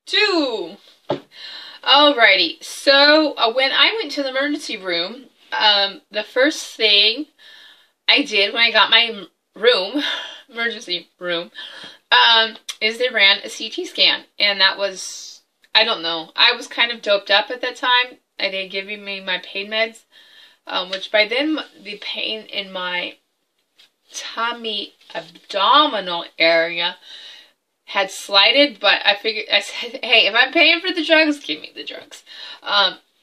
2. Alrighty, so when I went to the emergency room, the first thing I did when I got my emergency room, is they ran a CT scan, and that was, I don't know, I was kind of doped up at that time. They had given me my pain meds, which by then the pain in my tummy abdominal area had slighted, but I said, hey, if I'm paying for the drugs, give me the drugs.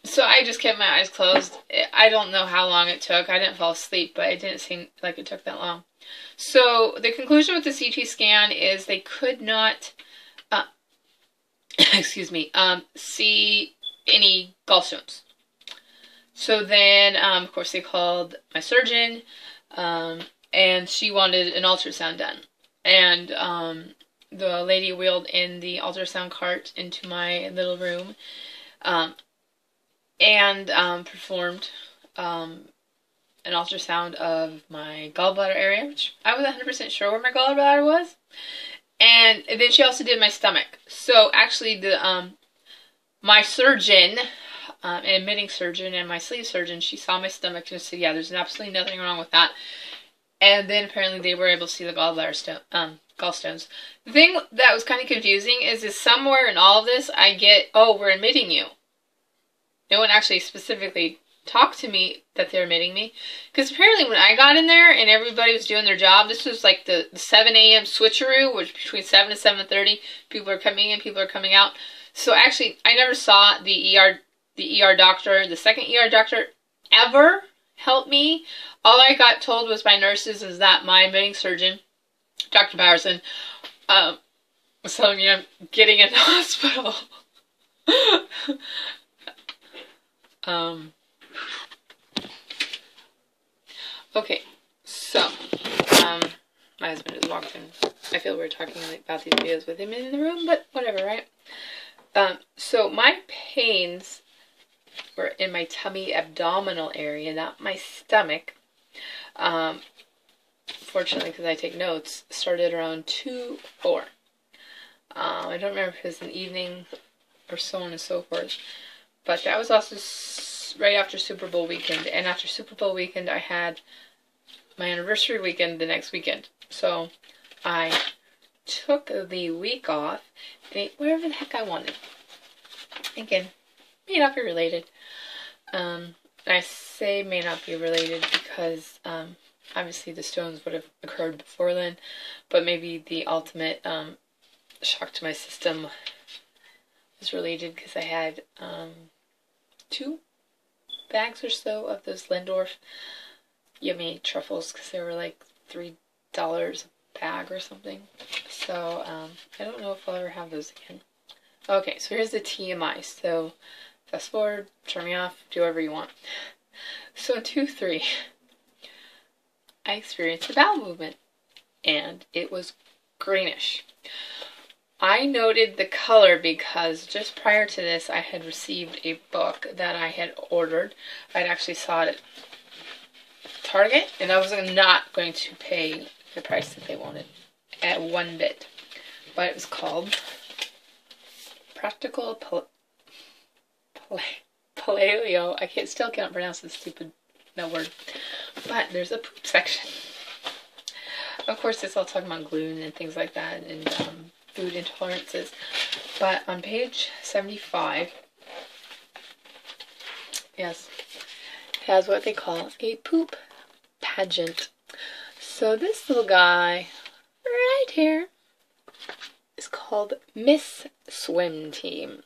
So I just kept my eyes closed. I don't know how long it took. I didn't fall asleep, but it didn't seem like it took that long. So the conclusion with the CT scan is they could not, excuse me, see any gallstones. So then, of course, they called my surgeon, and she wanted an ultrasound done. And the lady wheeled in the ultrasound cart into my little room, and performed an ultrasound of my gallbladder area, which I was 100% sure where my gallbladder was. And then she also did my stomach. So actually, my surgeon, an admitting surgeon, and my sleeve surgeon, she saw my stomach and said, yeah, there's absolutely nothing wrong with that. And then apparently they were able to see the gallstones. The thing that was kind of confusing is somewhere in all of this I get, oh, we're admitting you. No one actually specifically talked to me that they're admitting me. Because apparently when I got in there and everybody was doing their job, this was like the 7 a.m. switcheroo, which between 7 and 7:30, people are coming in, people are coming out. So actually, I never saw the ER doctor, the second ER doctor, ever help me. All I got told was by nurses is that my admitting surgeon, Dr. Bowerson, was telling me I'm getting in the hospital. Okay, so, my husband has walked in. I feel we're talking about these videos with him in the room, but whatever, right? So my pains were in my tummy abdominal area, not my stomach. Fortunately, because I take notes, started around 2 or 4. I don't remember if it was an evening or so on and so forth. But that was also right after Super Bowl weekend. And after Super Bowl weekend, I had my anniversary weekend the next weekend. So I took the week off and ate whatever the heck I wanted. Again, may not be related. I say may not be related because obviously the stones would have occurred before then. But maybe the ultimate shock to my system was related because I had 2 bags or so of those Lindorf yummy truffles because they were like $3 a bag or something. So I don't know if I'll ever have those again. Okay, so here's the TMI. So fast forward, turn me off, do whatever you want. So in 2-3, I experienced a bowel movement, and it was greenish. I noted the color because just prior to this, I had received a book that I had ordered. I'd actually saw it at Target, and I was not going to pay the price that they wanted at one bit. But it was called Practical Paleo. I still can't pronounce this stupid word. But there's a poop section. Of course, it's all talking about gluten and things like that, and food intolerances. But on page 75, yes, it has what they call a poop pageant. So this little guy right here is called Miss Swim Team.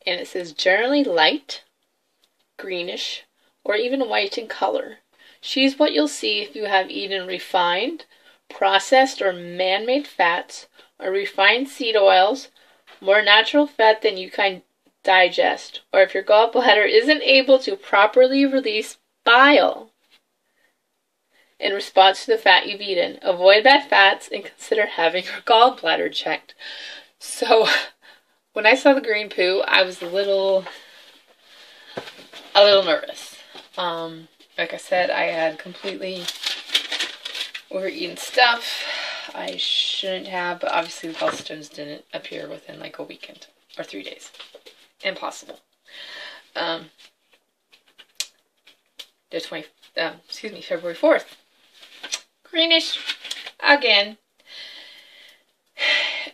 And it says generally light, greenish, or even white in color. She's what you'll see if you have eaten refined, processed, or man-made fats, or refined seed oils, more natural fat than you can digest, or if your gallbladder isn't able to properly release bile in response to the fat you've eaten. Avoid bad fats and consider having your gallbladder checked. So, when I saw the green poo, I was a little nervous. Like I said, I had completely overeaten stuff. I shouldn't have, but obviously the gallstones didn't appear within like a weekend or 3 days. Impossible. February 4th. Greenish again.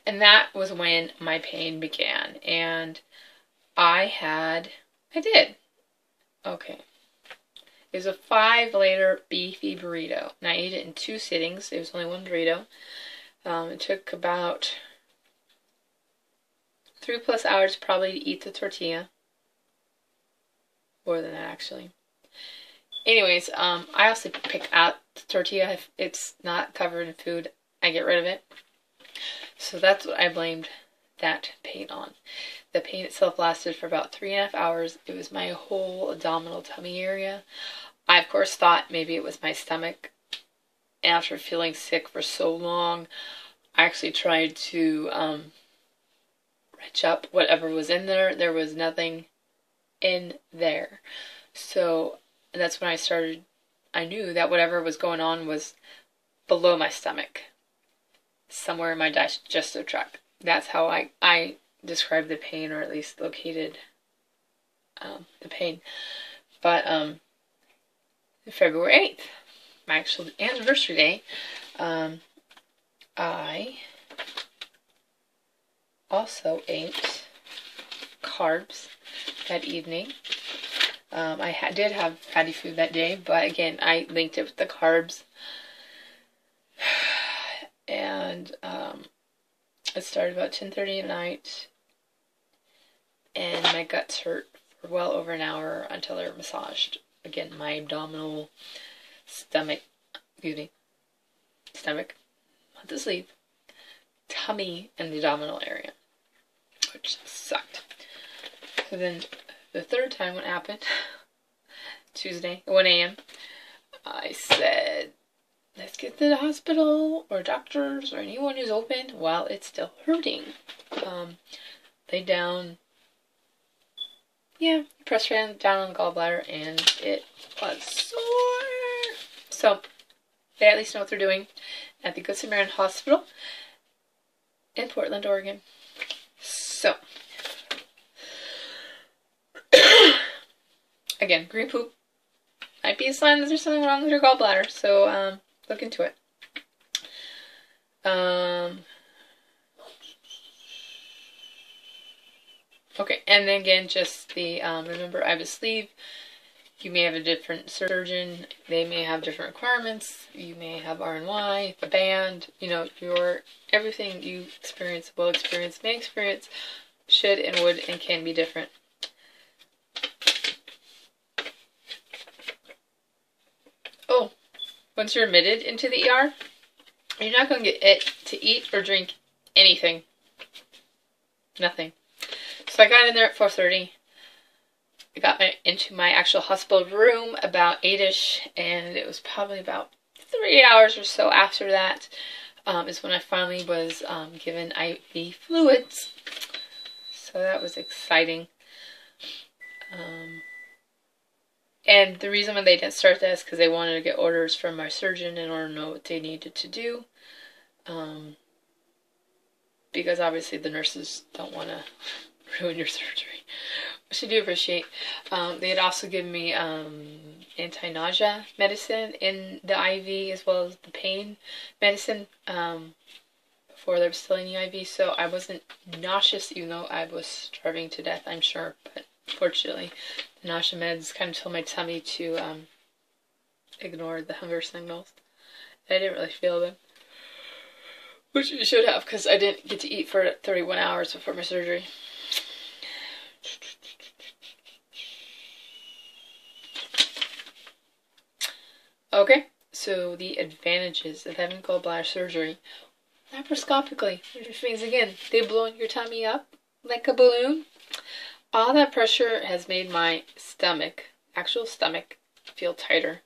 And that was when my pain began. And I did. Okay. It was a 5-layer beefy burrito. And I ate it in 2 sittings. It was only 1 burrito. It took about 3+ hours probably to eat the tortilla. More than that, actually. Anyways, I also pick out the tortilla. If it's not covered in food, I get rid of it. So that's what I blamed that pain on. The pain itself lasted for about 3.5 hours. It was my whole abdominal tummy area. I, of course, thought maybe it was my stomach. After feeling sick for so long, I actually tried to wrench up whatever was in there. There was nothing in there. So that's when I knew that whatever was going on was below my stomach. Somewhere in my digestive tract. That's how I described the pain, or at least located the pain. But February 8th, my actual anniversary day, I also ate carbs that evening. I did have fatty food that day, but again, I linked it with the carbs. And it started about 10:30 at night, and my guts hurt for well over an hour until they were massaged. Again, my abdominal stomach, not the sleeve, tummy, and the abdominal area, which sucked. So then the third time what happened, Tuesday, 1 a.m., I said, let's get to the hospital or doctors or anyone who's open while it's still hurting. Laid down, pressed down on the gallbladder, and it was sore. So they at least know what they're doing at the Good Samaritan Hospital in Portland, Oregon. So, again, green poop might be a sign that there's something wrong with your gallbladder. So, look into it. Okay, and then again, just the, remember I have a sleeve. You may have a different surgeon. They may have different requirements. You may have R&Y, a band. You know, everything you experience, will experience, may experience, should and would and can be different. Oh, once you're admitted into the ER, you're not going to get it to eat or drink anything. Nothing. So I got in there at 4:30. I got into my actual hospital room about 8-ish, and it was probably about 3 hours or so after that is when I finally was given IV fluids. So that was exciting. And the reason why they didn't start that is because they wanted to get orders from my surgeon in order to know what they needed to do. Because obviously the nurses don't want to ruin your surgery, which I do appreciate. They had also given me anti-nausea medicine in the IV, as well as the pain medicine before they were still in the IV. So I wasn't nauseous, even though I was starving to death, I'm sure. But fortunately, the nausea meds kind of told my tummy to ignore the hunger signals. I didn't really feel them, which you should have, because I didn't get to eat for 31 hours before my surgery. Okay, so the advantages of having gallbladder surgery laparoscopically, which means, again, they blow your tummy up like a balloon. All that pressure has made my stomach, actual stomach, feel tighter.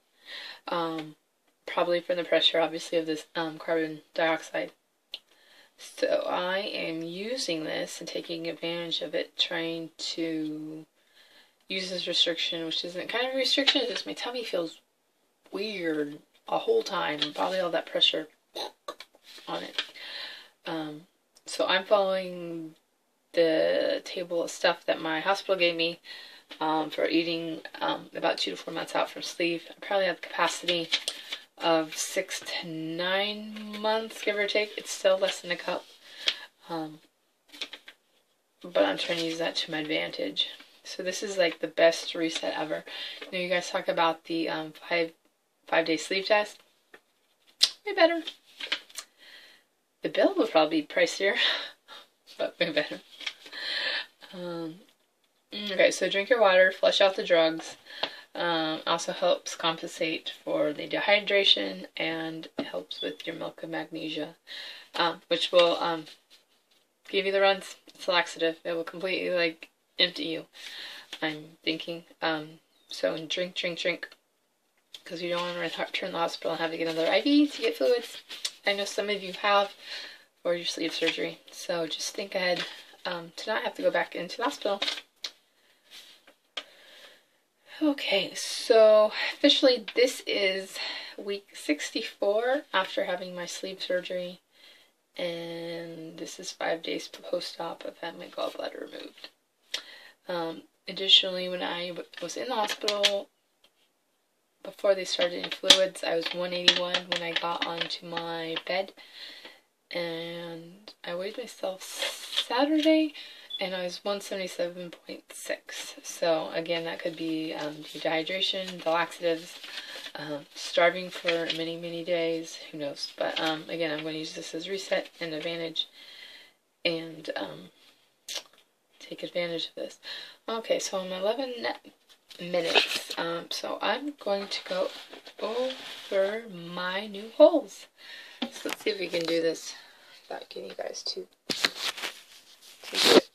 Probably from the pressure, obviously, of this carbon dioxide. So I am using this and taking advantage of it, trying to use this restriction, which isn't kind of a restriction, it's just my tummy feels weird a whole time, and probably all that pressure on it. So I'm following the table of stuff that my hospital gave me for eating about 2 to 4 months out from sleeve. I probably have the capacity of 6 to 9 months, give or take. It's still less than a cup. But I'm trying to use that to my advantage. So this is like the best reset ever. You know, you guys talk about the 5-day sleep test. Way better. The bill will probably be pricier, but way better. Okay, so drink your water, flush out the drugs. Also helps compensate for the dehydration, and it helps with your milk and magnesia, which will give you the runs. It's a laxative. It will completely like empty you, I'm thinking. So drink, because you don't want to return to the hospital and have to get another IV to get fluids. I know some of you have for your sleeve surgery, so just think ahead to not have to go back into the hospital. Okay, so officially this is week 64 after having my sleeve surgery, and this is 5 days post-op. I've had my gallbladder removed. Additionally, when I was in the hospital, before they started in fluids, I was 181 when I got onto my bed, and I weighed myself Saturday, and I was 177.6. So again, that could be dehydration, the laxatives, starving for many days, who knows. But again, I'm going to use this as reset and advantage, and take advantage of this. Okay, so I'm 11 minutes. So I'm going to go over my new holes. So let's see if we can do this without getting you guys too quick.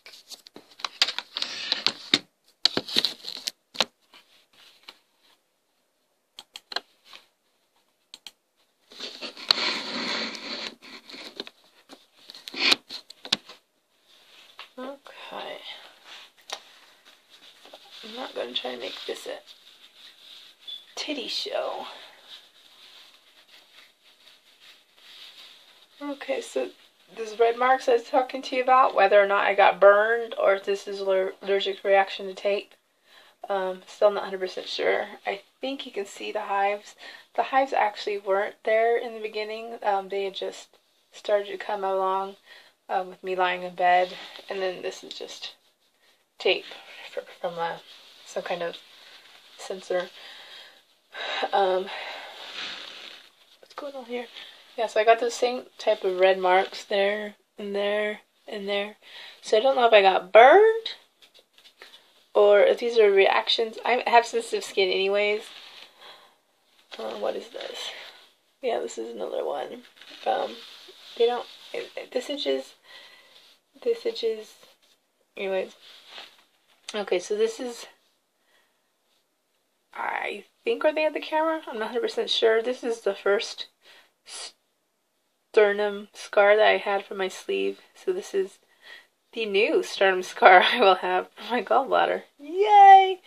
Okay. I'm not going to try to make this a titty show. Okay, so this red marks I was talking to you about, whether or not I got burned or if this is allergic reaction to tape, still not 100% sure. I think you can see the hives. The hives actually weren't there in the beginning. They had just started to come along with me lying in bed, and then this is just tape from some kind of sensor. What's going on here? Yeah, so I got the same type of red marks there, and there, and there. So I don't know if I got burned, or if these are reactions. I have sensitive skin anyways. What is this? Yeah, this is another one. They don't, this itches, anyways. Okay, so this is, I think, are they at the camera? I'm not 100% sure. This is the first sternum scar that I had from my sleeve. So this is the new sternum scar I will have for my gallbladder. Yay!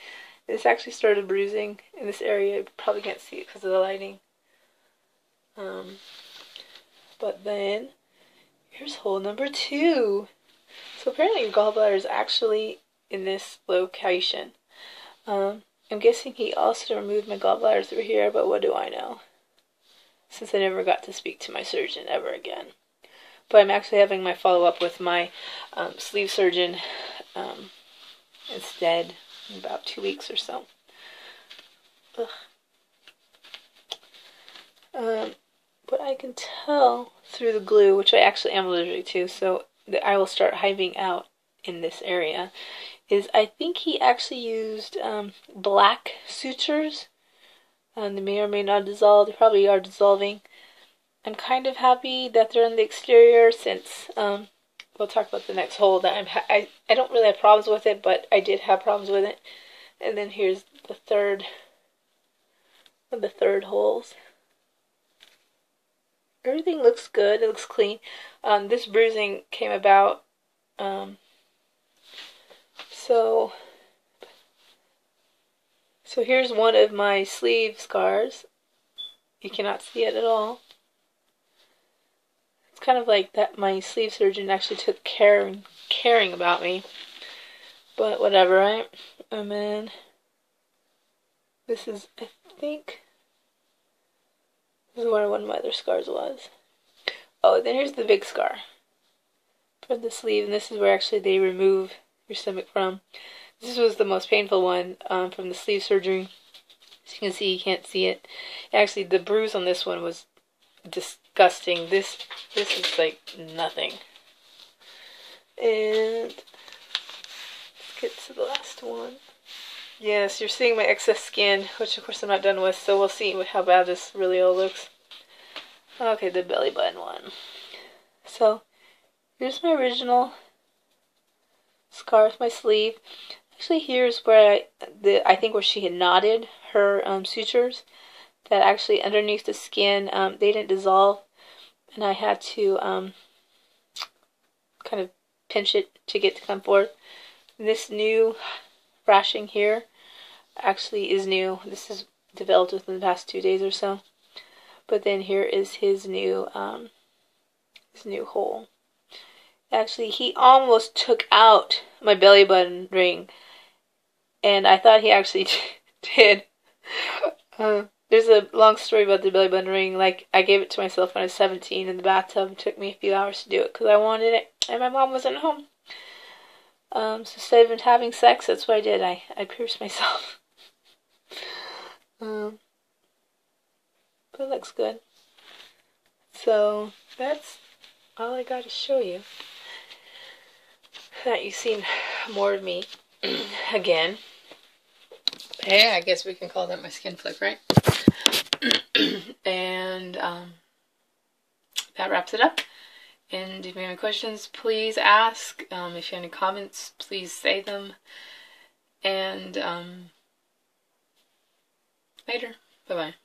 This actually started bruising in this area. You probably can't see it because of the lighting. But then, here's hole number 2. So apparently your gallbladder is actually in this location. I'm guessing he also removed my gallbladder through here, but what do I know? Since I never got to speak to my surgeon ever again. But I'm actually having my follow-up with my sleeve surgeon instead in about 2 weeks or so. But I can tell through the glue, which I actually am allergic to, so that I will start hiving out in this area, is I think he actually used black sutures. They may or may not dissolve. They probably are dissolving. I'm kind of happy that they're on the exterior, since we'll talk about the next hole that I don't really have problems with it, but I did have problems with it. And then here's the third holes. Everything looks good. It looks clean. This bruising came about. So here's one of my sleeve scars. You cannot see it at all. It's kind of like that my sleeve surgeon actually took caring about me. But whatever, right? And then this is, I think, this is where one of my other scars was. Oh, then here's the big scar for the sleeve, and this is where actually they remove your stomach from. This was the most painful one from the sleeve surgery. As you can see, you can't see it. Actually, the bruise on this one was disgusting. This is like nothing. And let's get to the last one. Yes, you're seeing my excess skin, which of course I'm not done with, so we'll see how bad this really all looks. Okay, the belly button one. So, here's my original scar with my sleeve. Actually, here's where I think where she had knotted her sutures. That actually underneath the skin, they didn't dissolve, and I had to kind of pinch it to get to come forth. This new rashing here actually is new. This is developed within the past 2 days or so. But then here is his new hole. Actually, he almost took out my belly button ring, and I thought he actually did. There's a long story about the belly button ring. Like, I gave it to myself when I was 17 in the bathtub. It took me a few hours to do it because I wanted it, and my mom wasn't home. So instead of having sex, that's what I did. I pierced myself. But it looks good. So that's all I got to show you. Now you've seen more of me again. Hey, I guess we can call that my skin flick, right? And that wraps it up. And if you have any questions, please ask. If you have any comments, please say them. And later. Bye-bye.